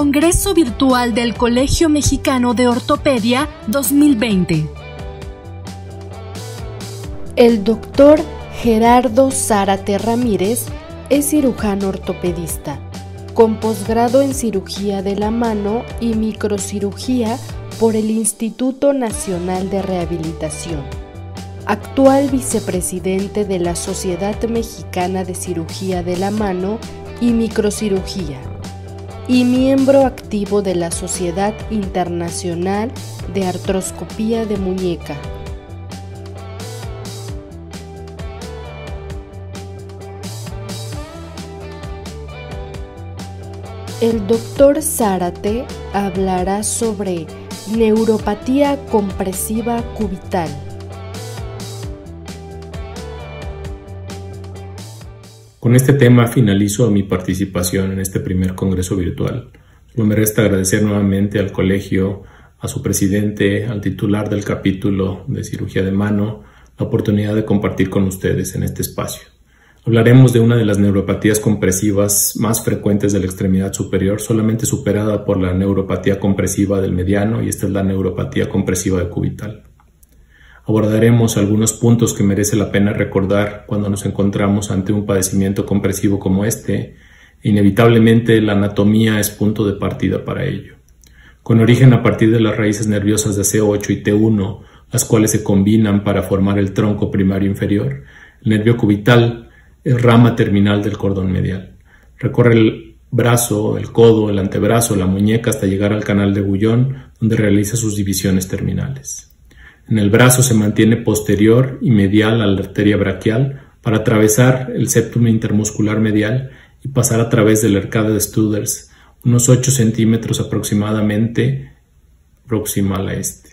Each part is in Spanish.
Congreso Virtual del Colegio Mexicano de Ortopedia 2020. El doctor Gerardo Zárate Ramírez es cirujano ortopedista, con posgrado en cirugía de la mano y microcirugía por el Instituto Nacional de Rehabilitación, actual vicepresidente de la Sociedad Mexicana de Cirugía de la Mano y Microcirugía, y miembro activo de la Sociedad Internacional de Artroscopía de Muñeca. El doctor Zárate hablará sobre neuropatía compresiva cubital. Con este tema finalizo mi participación en este primer congreso virtual. Solo me resta agradecer nuevamente al colegio, a su presidente, al titular del capítulo de cirugía de mano, la oportunidad de compartir con ustedes en este espacio. Hablaremos de una de las neuropatías compresivas más frecuentes de la extremidad superior, solamente superada por la neuropatía compresiva del mediano, y esta es la neuropatía compresiva de cubital. Abordaremos algunos puntos que merece la pena recordar cuando nos encontramos ante un padecimiento compresivo como este. Inevitablemente la anatomía es punto de partida para ello. Con origen a partir de las raíces nerviosas de C8 y T1, las cuales se combinan para formar el tronco primario inferior, el nervio cubital es rama terminal del cordón medial. Recorre el brazo, el codo, el antebrazo, la muñeca hasta llegar al canal de Guyon, donde realiza sus divisiones terminales. En el brazo se mantiene posterior y medial a la arteria braquial para atravesar el septum intermuscular medial y pasar a través de la arcada de Studers, unos 8 centímetros aproximadamente próxima a la este.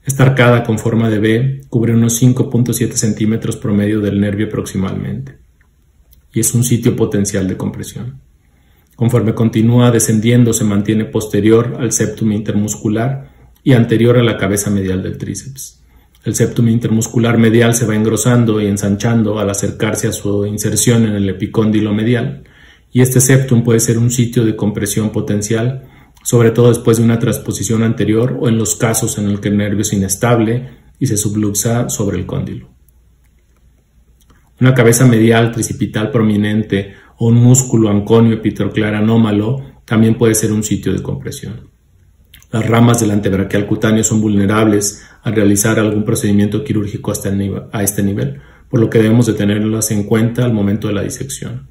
Esta arcada con forma de V cubre unos 5.7 centímetros promedio del nervio aproximadamente y es un sitio potencial de compresión. Conforme continúa descendiendo se mantiene posterior al septum intermuscular y anterior a la cabeza medial del tríceps. El septum intermuscular medial se va engrosando y ensanchando al acercarse a su inserción en el epicóndilo medial, y este septum puede ser un sitio de compresión potencial, sobre todo después de una transposición anterior o en los casos en los que el nervio es inestable y se subluxa sobre el cóndilo. Una cabeza medial tricipital prominente o un músculo anconio epitroclar anómalo también puede ser un sitio de compresión. Las ramas del antebraquial cutáneo son vulnerables al realizar algún procedimiento quirúrgico a este nivel, por lo que debemos de tenerlas en cuenta al momento de la disección.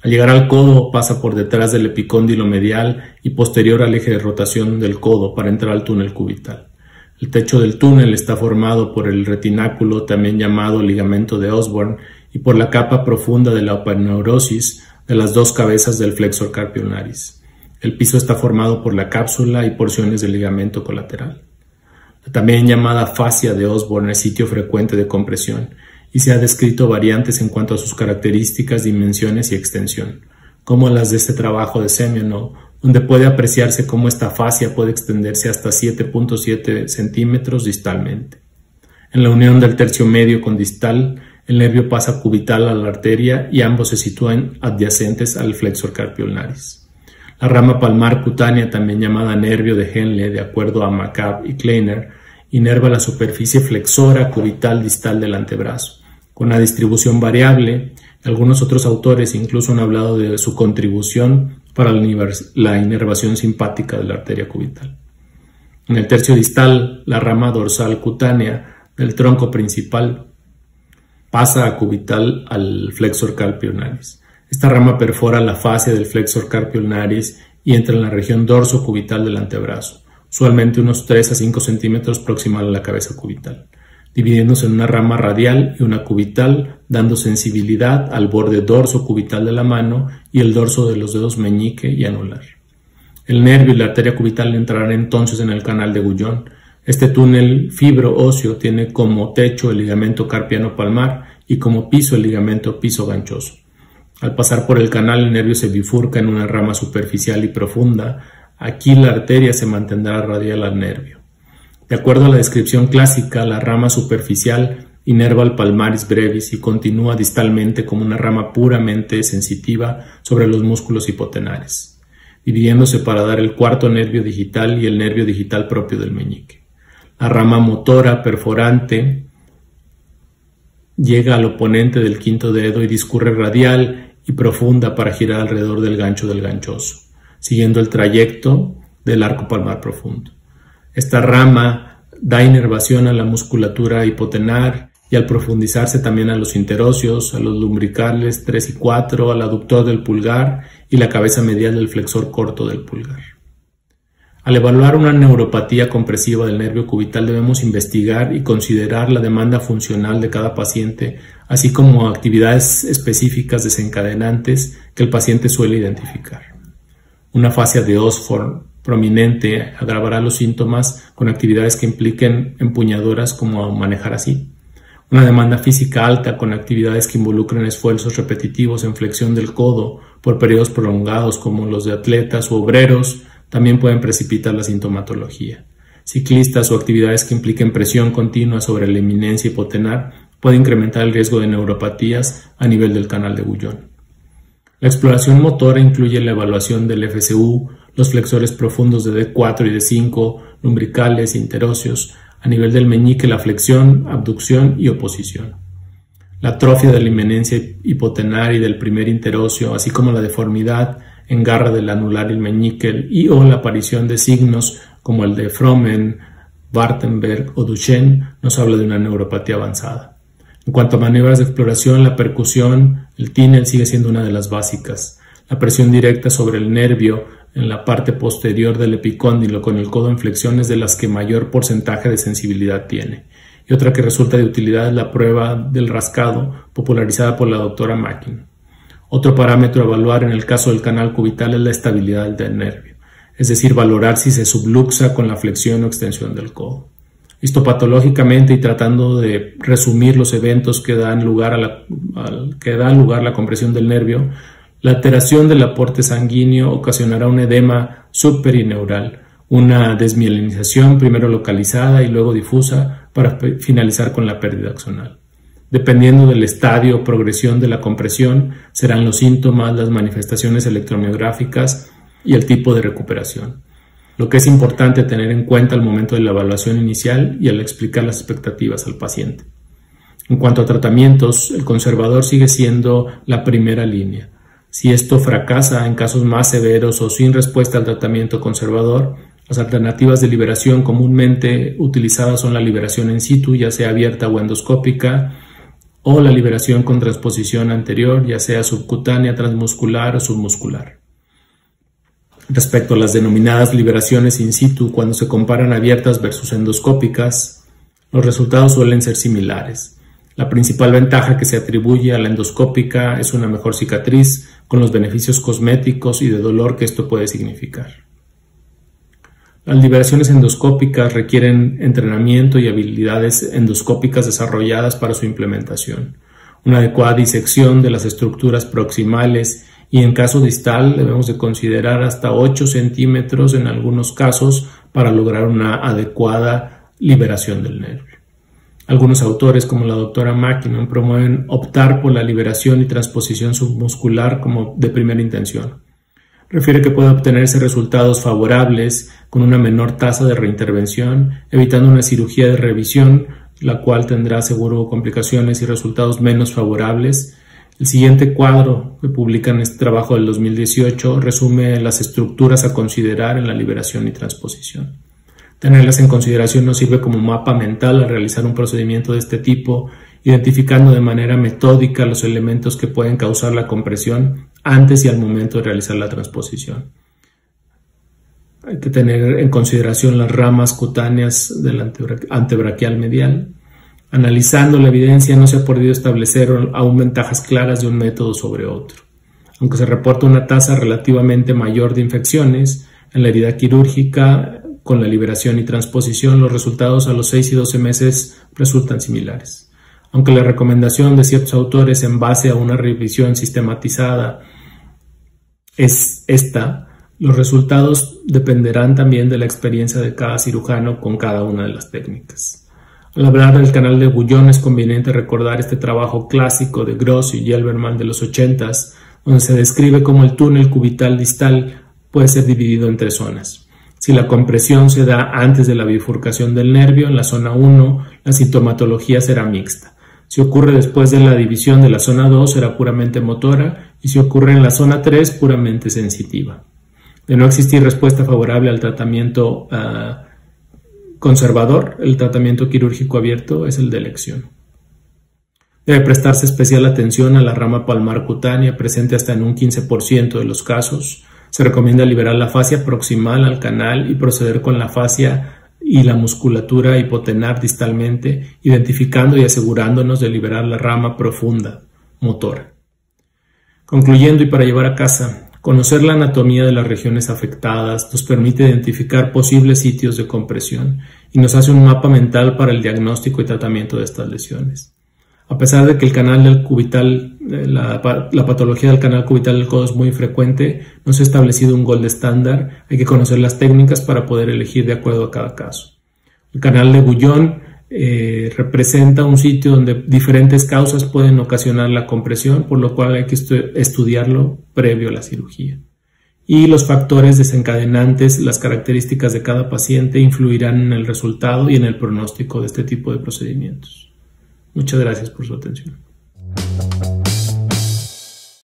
Al llegar al codo pasa por detrás del epicóndilo medial y posterior al eje de rotación del codo para entrar al túnel cubital. El techo del túnel está formado por el retináculo, también llamado ligamento de Osborn, y por la capa profunda de la aponeurosis de las dos cabezas del flexor carpio ulnaris. El piso está formado por la cápsula y porciones del ligamento colateral. La también llamada fascia de Osborn es sitio frecuente de compresión y se ha descrito variantes en cuanto a sus características, dimensiones y extensión, como las de este trabajo de Semionov, donde puede apreciarse cómo esta fascia puede extenderse hasta 7.7 centímetros distalmente. En la unión del tercio medio con distal, el nervio pasa cubital a la arteria y ambos se sitúan adyacentes al flexor carpio ulnaris. La rama palmar cutánea, también llamada nervio de Henle, de acuerdo a McCabe y Kleiner, inerva la superficie flexora cubital distal del antebrazo, con una distribución variable. Algunos otros autores incluso han hablado de su contribución para la inervación simpática de la arteria cubital. En el tercio distal, la rama dorsal cutánea del tronco principal pasa a cubital al flexor carpio ulnaris. Esta rama perfora la fascia del flexor carpio ulnaris y entra en la región dorso cubital del antebrazo, usualmente unos 3 a 5 centímetros proximal a la cabeza cubital, dividiéndose en una rama radial y una cubital, dando sensibilidad al borde dorso cubital de la mano y el dorso de los dedos meñique y anular. El nervio y la arteria cubital entrarán entonces en el canal de Guyon. Este túnel fibro-óseo tiene como techo el ligamento carpiano palmar y como piso el ligamento piso ganchoso. Al pasar por el canal, el nervio se bifurca en una rama superficial y profunda. Aquí la arteria se mantendrá radial al nervio. De acuerdo a la descripción clásica, la rama superficial inerva al palmaris brevis y continúa distalmente como una rama puramente sensitiva sobre los músculos hipotenares. dividiéndose para dar el cuarto nervio digital y el nervio digital propio del meñique. La rama motora perforante llega al oponente del quinto dedo y discurre radial y profunda para girar alrededor del gancho del ganchoso, siguiendo el trayecto del arco palmar profundo. Esta rama da inervación a la musculatura hipotenar y al profundizarse también a los interóseos, a los lumbricales 3 y 4, al aductor del pulgar y la cabeza medial del flexor corto del pulgar. Al evaluar una neuropatía compresiva del nervio cubital debemos investigar y considerar la demanda funcional de cada paciente, así como actividades específicas desencadenantes que el paciente suele identificar. Una fascia de Osborn prominente agravará los síntomas con actividades que impliquen empuñaduras como manejar así. Una demanda física alta con actividades que involucren esfuerzos repetitivos en flexión del codo por periodos prolongados como los de atletas u obreros también pueden precipitar la sintomatología. Ciclistas o actividades que impliquen presión continua sobre la eminencia hipotenar pueden incrementar el riesgo de neuropatías a nivel del canal de Guyon. La exploración motora incluye la evaluación del FSU, los flexores profundos de D4 y D5, lumbricales, interóseos, a nivel del meñique la flexión, abducción y oposición. La atrofia de la eminencia hipotenar y del primer interóseo, así como la deformidad en garra del anular y el meñique y o la aparición de signos como el de Fromen, Wartenberg o Duchenne, nos habla de una neuropatía avanzada. En cuanto a maniobras de exploración, la percusión, el TINEL sigue siendo una de las básicas. La presión directa sobre el nervio en la parte posterior del epicóndilo con el codo en flexión es de las que mayor porcentaje de sensibilidad tiene. Y otra que resulta de utilidad es la prueba del rascado, popularizada por la doctora Mackin. Otro parámetro a evaluar en el caso del canal cubital es la estabilidad del nervio, es decir, valorar si se subluxa con la flexión o extensión del codo. Histopatológicamente y tratando de resumir los eventos que dan lugar a la compresión del nervio, la alteración del aporte sanguíneo ocasionará un edema subperineural, una desmielinización primero localizada y luego difusa para finalizar con la pérdida axonal. Dependiendo del estadio o progresión de la compresión, serán los síntomas, las manifestaciones electromiográficas y el tipo de recuperación. Lo que es importante tener en cuenta al momento de la evaluación inicial y al explicar las expectativas al paciente. En cuanto a tratamientos, el conservador sigue siendo la primera línea. Si esto fracasa en casos más severos o sin respuesta al tratamiento conservador, las alternativas de liberación comúnmente utilizadas son la liberación in situ, ya sea abierta o endoscópica, o la liberación con transposición anterior, ya sea subcutánea, transmuscular o submuscular. Respecto a las denominadas liberaciones in situ, cuando se comparan abiertas versus endoscópicas, los resultados suelen ser similares. La principal ventaja que se atribuye a la endoscópica es una mejor cicatriz, con los beneficios cosméticos y de dolor que esto puede significar. Las liberaciones endoscópicas requieren entrenamiento y habilidades endoscópicas desarrolladas para su implementación, una adecuada disección de las estructuras proximales y en caso distal debemos de considerar hasta 8 centímetros en algunos casos para lograr una adecuada liberación del nervio. Algunos autores, como la doctora Mackin, promueven optar por la liberación y transposición submuscular como de primera intención. Refiere que puede obtenerse resultados favorables con una menor tasa de reintervención, evitando una cirugía de revisión, la cual tendrá seguro complicaciones y resultados menos favorables. El siguiente cuadro que publica en este trabajo del 2018 resume las estructuras a considerar en la liberación y transposición. Tenerlas en consideración nos sirve como mapa mental al realizar un procedimiento de este tipo, identificando de manera metódica los elementos que pueden causar la compresión antes y al momento de realizar la transposición. Hay que tener en consideración las ramas cutáneas del antebraquial medial. Analizando la evidencia no se ha podido establecer aún ventajas claras de un método sobre otro. Aunque se reporta una tasa relativamente mayor de infecciones en la herida quirúrgica con la liberación y transposición, los resultados a los 6 y 12 meses resultan similares. Aunque la recomendación de ciertos autores en base a una revisión sistematizada es esta, los resultados dependerán también de la experiencia de cada cirujano con cada una de las técnicas. Al hablar del canal de Guyon es conveniente recordar este trabajo clásico de Gross y Gelberman de los 80s, donde se describe cómo el túnel cubital distal puede ser dividido en 3 zonas. Si la compresión se da antes de la bifurcación del nervio, en la zona 1, la sintomatología será mixta. Si ocurre después de la división de la zona 2, será puramente motora, y si ocurre en la zona 3, puramente sensitiva. De no existir respuesta favorable al tratamiento conservador, el tratamiento quirúrgico abierto es el de elección. Debe prestarse especial atención a la rama palmar cutánea, presente hasta en un 15% de los casos. Se recomienda liberar la fascia proximal al canal y proceder con la fascia y la musculatura hipotenar distalmente, identificando y asegurándonos de liberar la rama profunda motora. Concluyendo y para llevar a casa, conocer la anatomía de las regiones afectadas nos permite identificar posibles sitios de compresión y nos hace un mapa mental para el diagnóstico y tratamiento de estas lesiones. A pesar de que el canal del cubital, la patología del canal cubital del codo es muy frecuente, no se ha establecido un gold estándar, hay que conocer las técnicas para poder elegir de acuerdo a cada caso. El canal de Guyon representa un sitio donde diferentes causas pueden ocasionar la compresión, por lo cual hay que estudiarlo previo a la cirugía. Y los factores desencadenantes, las características de cada paciente influirán en el resultado y en el pronóstico de este tipo de procedimientos. Muchas gracias por su atención.